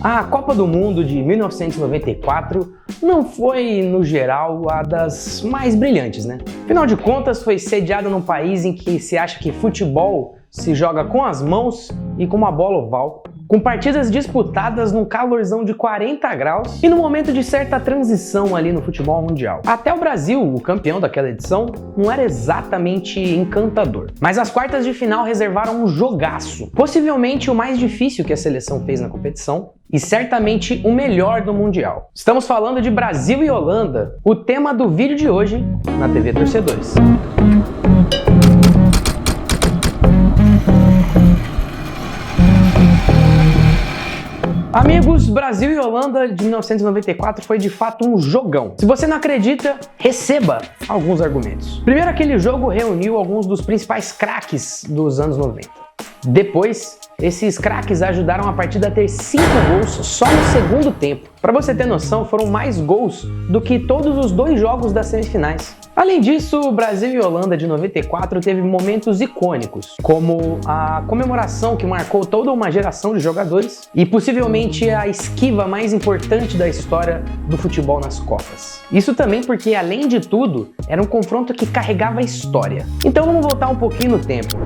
A Copa do Mundo de 1994 não foi, no geral, a das mais brilhantes, né? Afinal de contas, foi sediada num país em que se acha que futebol se joga com as mãos e com uma bola oval, com partidas disputadas num calorzão de 40 graus e no momento de certa transição ali no futebol mundial. Até o Brasil, o campeão daquela edição, não era exatamente encantador. Mas as quartas de final reservaram um jogaço, possivelmente o mais difícil que a seleção fez na competição e certamente o melhor do Mundial. Estamos falando de Brasil e Holanda, o tema do vídeo de hoje na TV Torcedores. Amigos, Brasil e Holanda de 1994 foi de fato um jogão. Se você não acredita, receba alguns argumentos. Primeiro, aquele jogo reuniu alguns dos principais craques dos anos 90. Depois, esses craques ajudaram a partida a ter 5 gols só no segundo tempo. Para você ter noção, foram mais gols do que todos os 2 jogos das semifinais. Além disso, Brasil e Holanda de 94 teve momentos icônicos, como a comemoração que marcou toda uma geração de jogadores e possivelmente a esquiva mais importante da história do futebol nas Copas. Isso também porque, além de tudo, era um confronto que carregava a história. Então vamos voltar um pouquinho no tempo,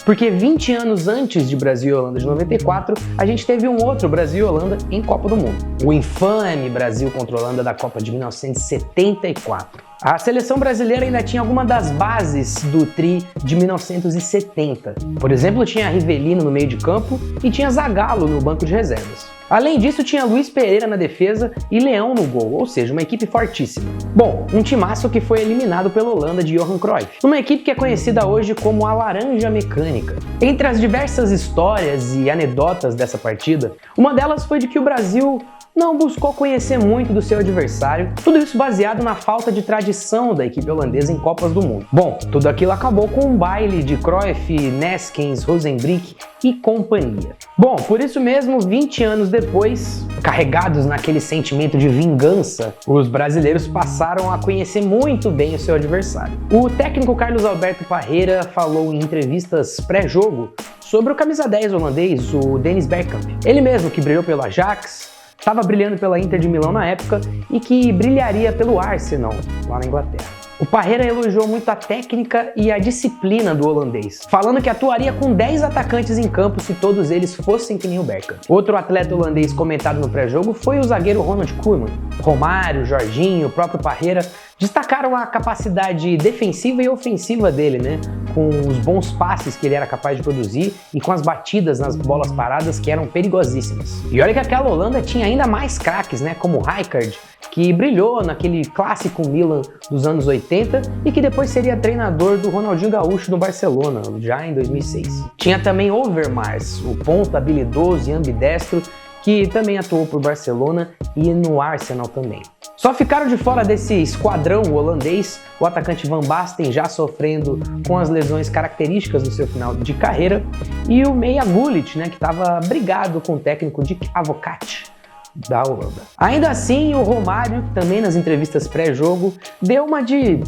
porque 20 anos antes de Brasil e Holanda de 94, a gente teve um outro Brasil e Holanda em Copa do Mundo. O infame Brasil contra a Holanda da Copa de 1974. A seleção brasileira ainda tinha alguma das bases do Tri de 1970. Por exemplo, tinha Rivelino no meio de campo e tinha Zagallo no banco de reservas. Além disso, tinha Luiz Pereira na defesa e Leão no gol, ou seja, uma equipe fortíssima. Bom, um timaço que foi eliminado pela Holanda de Johan Cruyff, uma equipe que é conhecida hoje como a Laranja Mecânica. Entre as diversas histórias e anedotas dessa partida, uma delas foi de que o Brasil não buscou conhecer muito do seu adversário, tudo isso baseado na falta de tradição da equipe holandesa em Copas do Mundo. Bom, tudo aquilo acabou com um baile de Cruyff, Neskens, Rozenbrick e companhia. Bom, por isso mesmo, 20 anos depois, carregados naquele sentimento de vingança, os brasileiros passaram a conhecer muito bem o seu adversário. O técnico Carlos Alberto Parreira falou em entrevistas pré-jogo sobre o camisa 10 holandês, o Dennis Bergkamp. Ele mesmo que brilhou pelo Ajax, estava brilhando pela Inter de Milão na época e que brilharia pelo Arsenal, lá na Inglaterra. O Parreira elogiou muito a técnica e a disciplina do holandês, falando que atuaria com 10 atacantes em campo se todos eles fossem que nem o Bergkamp. Outro atleta holandês comentado no pré-jogo foi o zagueiro Ronald Koeman. Romário, Jorginho, o próprio Parreira destacaram a capacidade defensiva e ofensiva dele, né? Com os bons passes que ele era capaz de produzir e com as batidas nas bolas paradas que eram perigosíssimas. E olha que aquela Holanda tinha ainda mais craques, né? Como o Rijkaard, que brilhou naquele clássico Milan dos anos 80 e que depois seria treinador do Ronaldinho Gaúcho no Barcelona, já em 2006. Tinha também Overmars, o ponta habilidoso e ambidestro, que também atuou por Barcelona e no Arsenal também. Só ficaram de fora desse esquadrão holandês o atacante Van Basten, já sofrendo com as lesões características do seu final de carreira, e o meia Gullit, né, que estava brigado com o técnico Dick Advocaat da Holanda. Ainda assim, o Romário, também nas entrevistas pré-jogo, deu uma de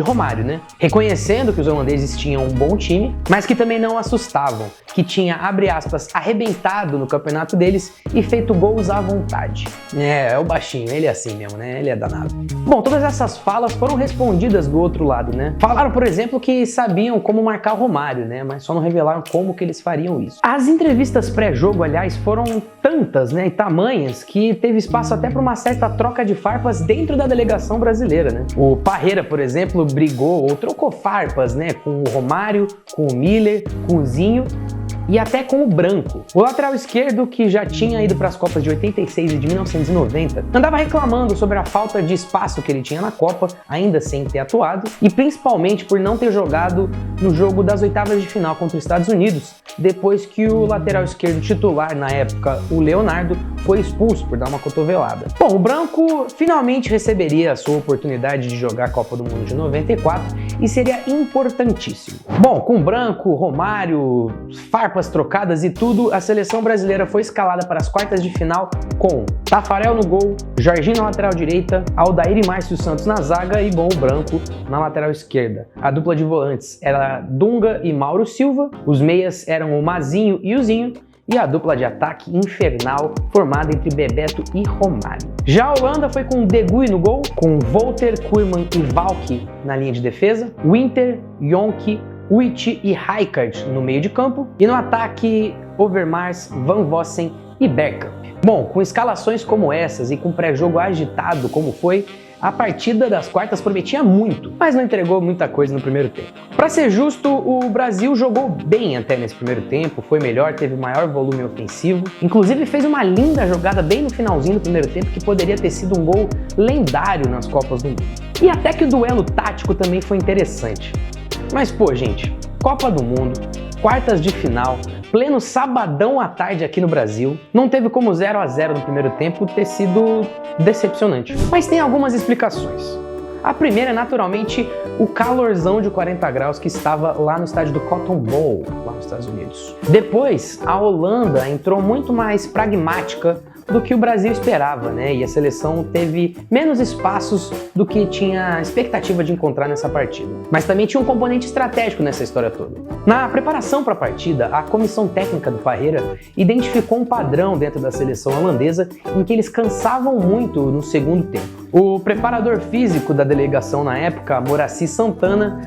Romário, né? Reconhecendo que os holandeses tinham um bom time, mas que também não assustavam, que tinha, abre aspas, arrebentado no campeonato deles e feito gols à vontade. É o baixinho, ele é assim mesmo, né? Ele é danado. Bom, todas essas falas foram respondidas do outro lado, né? Falaram, por exemplo, que sabiam como marcar o Romário, né? Mas só não revelaram como que eles fariam isso. As entrevistas pré-jogo, aliás, foram tantas, né, e tamanhas, que teve espaço até para uma certa troca de farpas dentro da delegação brasileira, né? O Parreira, por exemplo, brigou ou trocou farpas, né, com o Romário, com o Miller, com o Zinho e até com o Branco. O lateral esquerdo, que já tinha ido para as Copas de 86 e de 1990, andava reclamando sobre a falta de espaço que ele tinha na Copa, ainda sem ter atuado, e principalmente por não ter jogado no jogo das oitavas de final contra os Estados Unidos, depois que o lateral esquerdo titular na época, o Leonardo, foi expulso por dar uma cotovelada. Bom, o Branco finalmente receberia a sua oportunidade de jogar a Copa do Mundo de 94 e seria importantíssimo. Bom, com Branco, Romário, farpas trocadas e tudo, a seleção brasileira foi escalada para as quartas de final com Tafarel no gol, Jorginho na lateral direita, Aldair e Márcio Santos na zaga e o Branco na lateral esquerda. A dupla de volantes era Dunga e Mauro Silva, os meias eram o Mazinho e o Zinho, e a dupla de ataque infernal formada entre Bebeto e Romário. Já a Holanda foi com De Gouy no gol, com Wolter, Koeman e Valk na linha de defesa, Winter, Jonk, Uyt e Rijkaard no meio de campo, e no ataque Overmars, Van Vossen e Bergkamp. Bom, com escalações como essas e com pré-jogo agitado como foi, a partida das quartas prometia muito, mas não entregou muita coisa no primeiro tempo. Para ser justo, o Brasil jogou bem até nesse primeiro tempo, foi melhor, teve maior volume ofensivo, inclusive fez uma linda jogada bem no finalzinho do primeiro tempo que poderia ter sido um gol lendário nas Copas do Mundo. E até que o duelo tático também foi interessante. Mas pô, gente, Copa do Mundo, quartas de final, pleno sabadão à tarde aqui no Brasil, não teve como 0 a 0 no primeiro tempo ter sido decepcionante. Mas tem algumas explicações. A primeira é naturalmente o calorzão de 40 graus que estava lá no estádio do Cotton Bowl, lá nos Estados Unidos. Depois, a Holanda entrou muito mais pragmática do que o Brasil esperava, né? E a seleção teve menos espaços do que tinha expectativa de encontrar nessa partida. Mas também tinha um componente estratégico nessa história toda. Na preparação para a partida, a comissão técnica do Parreira identificou um padrão dentro da seleção holandesa em que eles cansavam muito no segundo tempo. O preparador físico da delegação na época, Moraci Santana,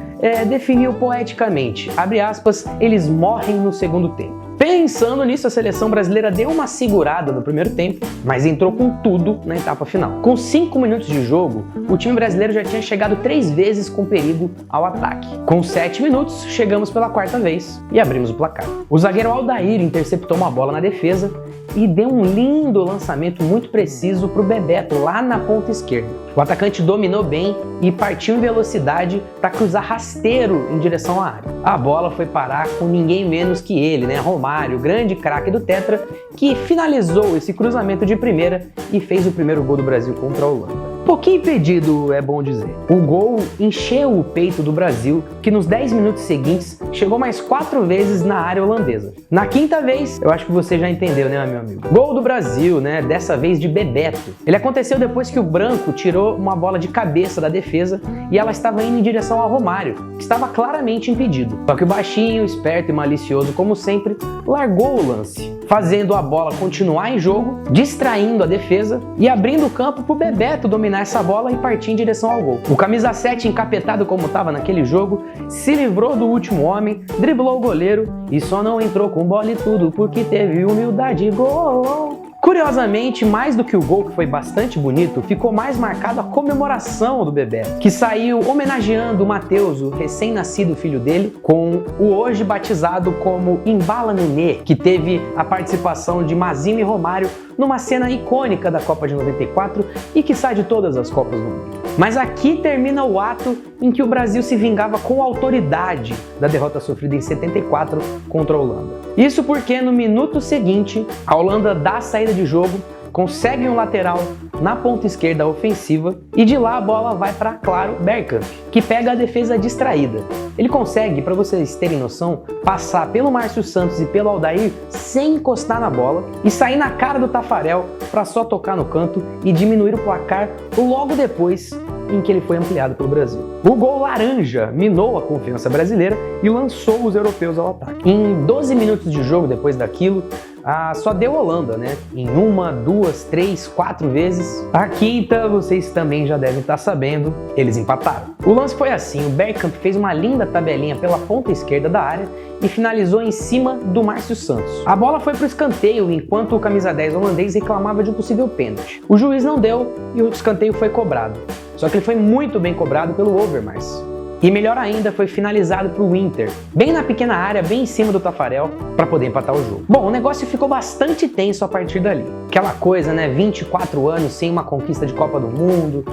definiu poeticamente, abre aspas, eles morrem no segundo tempo. Pensando nisso, a seleção brasileira deu uma segurada no primeiro tempo, mas entrou com tudo na etapa final. Com 5 minutos de jogo, o time brasileiro já tinha chegado 3 vezes com perigo ao ataque. Com 7 minutos, chegamos pela 4ª vez e abrimos o placar. O zagueiro Aldair interceptou uma bola na defesa e deu um lindo lançamento muito preciso para o Bebeto lá na ponta esquerda. O atacante dominou bem e partiu em velocidade para cruzar rasteiro em direção à área. A bola foi parar com ninguém menos que ele, né? Romário, grande craque do Tetra, que finalizou esse cruzamento de primeira e fez o primeiro gol do Brasil contra a Holanda. Pouquinho impedido, é bom dizer. O gol encheu o peito do Brasil, que nos 10 minutos seguintes chegou mais 4 vezes na área holandesa. Na 5ª vez, eu acho que você já entendeu, né, meu amigo? Gol do Brasil, né? Dessa vez de Bebeto. Ele aconteceu depois que o branco tirou uma bola de cabeça da defesa e ela estava indo em direção ao Romário, que estava claramente impedido. Só que o baixinho, esperto e malicioso, como sempre, largou o lance, fazendo a bola continuar em jogo, distraindo a defesa e abrindo o campo para o Bebeto dominar essa bola e partir em direção ao gol. O camisa 7, encapetado como estava naquele jogo, se livrou do último homem, driblou o goleiro e só não entrou com bola e tudo porque teve humildade. Gol! Curiosamente, mais do que o gol, que foi bastante bonito, ficou mais marcado a comemoração do Bebeto, que saiu homenageando o Matheus, o recém-nascido filho dele, com o hoje batizado como Embala Nenê, que teve a participação de Mazini e Romário numa cena icônica da Copa de 94 e que sai de todas as Copas do Mundo. Mas aqui termina o ato em que o Brasil se vingava com autoridade da derrota sofrida em 74 contra a Holanda. Isso porque no minuto seguinte, a Holanda dá a saída de jogo, consegue um lateral na ponta esquerda ofensiva e de lá a bola vai para, claro, Bergkamp, que pega a defesa distraída. Ele consegue, para vocês terem noção, passar pelo Márcio Santos e pelo Aldair sem encostar na bola e sair na cara do Tafarel para só tocar no canto e diminuir o placar logo depois em que ele foi ampliado pelo Brasil. O gol laranja minou a confiança brasileira e lançou os europeus ao ataque. Em 12 minutos de jogo depois daquilo, só deu Holanda, né? Em 1, 2, 3, 4 vezes. A 5ª, vocês também já devem estar sabendo, eles empataram. O lance foi assim, o Bergkamp fez uma linda tabelinha pela ponta esquerda da área e finalizou em cima do Márcio Santos. A bola foi para o escanteio enquanto o camisa 10 holandês reclamava de um possível pênalti. O juiz não deu e o escanteio foi cobrado. Só que ele foi muito bem cobrado pelo Overmars. E melhor ainda, foi finalizado para o Winter, bem na pequena área, bem em cima do Tafarel, para poder empatar o jogo. Bom, o negócio ficou bastante tenso a partir dali. Aquela coisa, né, 24 anos sem uma conquista de Copa do Mundo,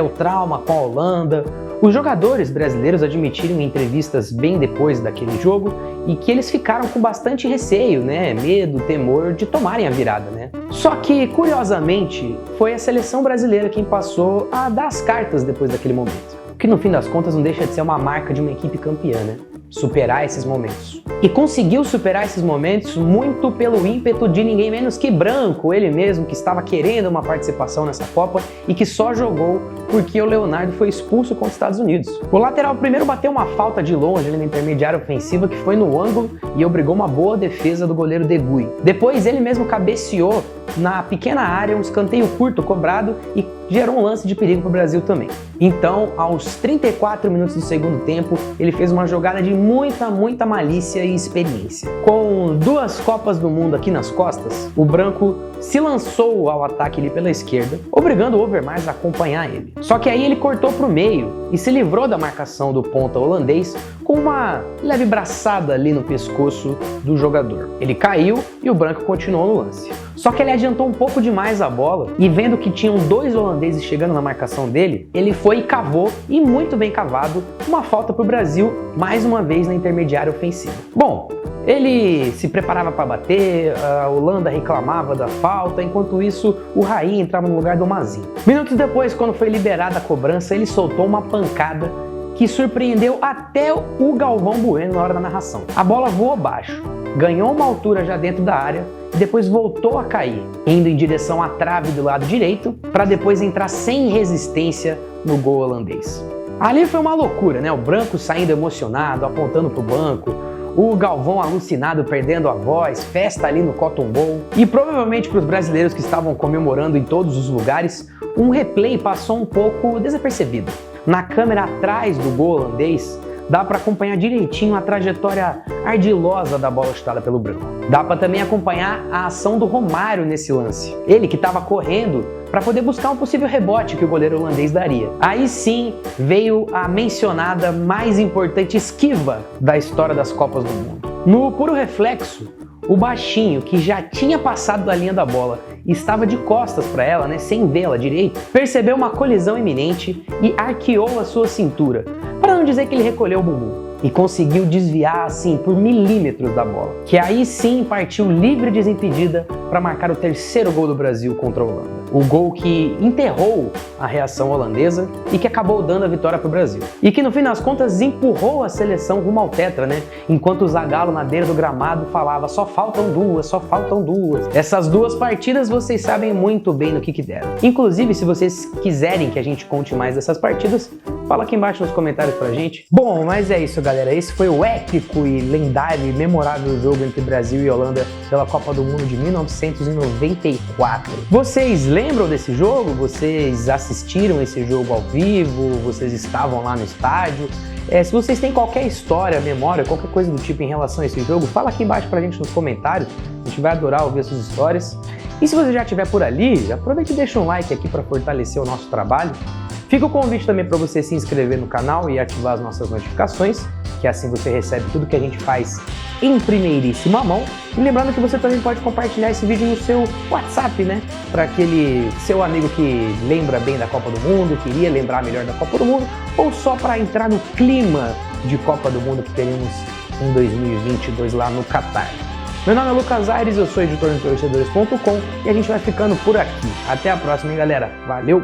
o trauma com a Holanda. Os jogadores brasileiros admitiram em entrevistas bem depois daquele jogo e que eles ficaram com bastante receio, né, medo, temor de tomarem a virada, né. Só que, curiosamente, foi a seleção brasileira quem passou a dar as cartas depois daquele momento. Que no fim das contas não deixa de ser uma marca de uma equipe campeã, né? superar esses momentos. E conseguiu superar esses momentos muito pelo ímpeto de ninguém menos que Branco, ele mesmo que estava querendo uma participação nessa Copa e que só jogou porque o Leonardo foi expulso contra os Estados Unidos. O lateral primeiro bateu uma falta de longe ali na intermediária ofensiva que foi no ângulo e obrigou uma boa defesa do goleiro Degui. Depois ele mesmo cabeceou na pequena área um escanteio curto cobrado e gerou um lance de perigo para o Brasil também. Então, aos 34 minutos do segundo tempo, ele fez uma jogada de muita malícia e experiência. Com 2 Copas do Mundo aqui nas costas, o Branco se lançou ao ataque ali pela esquerda, obrigando o Overmars a acompanhar ele. Só que aí ele cortou para o meio e se livrou da marcação do ponta holandês com uma leve braçada ali no pescoço do jogador. Ele caiu e o Branco continuou no lance. Só que ele adiantou um pouco demais a bola e vendo que tinham 2 holandeses chegando na marcação dele, ele foi e cavou, e muito bem cavado, uma falta para o Brasil, mais uma vez na intermediária ofensiva. Bom, ele se preparava para bater, a Holanda reclamava da falta, enquanto isso o Raí entrava no lugar do Mazinho. Minutos depois, quando foi liberada a cobrança, ele soltou uma pancada que surpreendeu até o Galvão Bueno na hora da narração. A bola voou baixo, ganhou uma altura já dentro da área e depois voltou a cair, indo em direção à trave do lado direito, para depois entrar sem resistência no gol holandês. Ali foi uma loucura, né? O Branco saindo emocionado, apontando para o banco, o Galvão alucinado, perdendo a voz, festa ali no Cotton Bowl. E provavelmente para os brasileiros que estavam comemorando em todos os lugares, um replay passou um pouco desapercebido. Na câmera atrás do gol holandês, dá para acompanhar direitinho a trajetória ardilosa da bola chutada pelo Branco. Dá para também acompanhar a ação do Romário nesse lance. Ele que estava correndo para poder buscar um possível rebote que o goleiro holandês daria. Aí sim veio a mencionada mais importante esquiva da história das Copas do Mundo. No puro reflexo, o baixinho, que já tinha passado da linha da bola e estava de costas para ela, né, sem vê-la direito, percebeu uma colisão iminente e arqueou a sua cintura, para não dizer que ele recolheu o bumbum, e conseguiu desviar assim por milímetros da bola, que aí sim partiu livre e desimpedida para marcar o 3º gol do Brasil contra a Holanda. O gol que enterrou a reação holandesa e que acabou dando a vitória para o Brasil. E que no fim das contas empurrou a seleção rumo ao tetra, né? Enquanto o Zagallo na beira do gramado falava: só faltam 2, só faltam 2. Essas 2 partidas vocês sabem muito bem no que deram. Inclusive, se vocês quiserem que a gente conte mais dessas partidas, fala aqui embaixo nos comentários pra gente. Bom, mas é isso, galera. Esse foi o épico e lendário e memorável jogo entre Brasil e Holanda pela Copa do Mundo de 1994. Vocês lembram desse jogo? Vocês assistiram esse jogo ao vivo? Vocês estavam lá no estádio? Se vocês têm qualquer história, memória, qualquer coisa do tipo em relação a esse jogo, fala aqui embaixo pra gente nos comentários. A gente vai adorar ouvir essas histórias. E se você já estiver por ali, aproveite e deixa um like aqui para fortalecer o nosso trabalho. Fica o convite também para você se inscrever no canal e ativar as nossas notificações, que assim você recebe tudo que a gente faz em primeiríssima mão. E lembrando que você também pode compartilhar esse vídeo no seu WhatsApp, né? Para aquele seu amigo que lembra bem da Copa do Mundo, queria lembrar melhor da Copa do Mundo, ou só para entrar no clima de Copa do Mundo que teremos em 2022 lá no Catar. Meu nome é Lucas Aires, eu sou editor no torcedores.com e a gente vai ficando por aqui. Até a próxima, hein, galera? Valeu!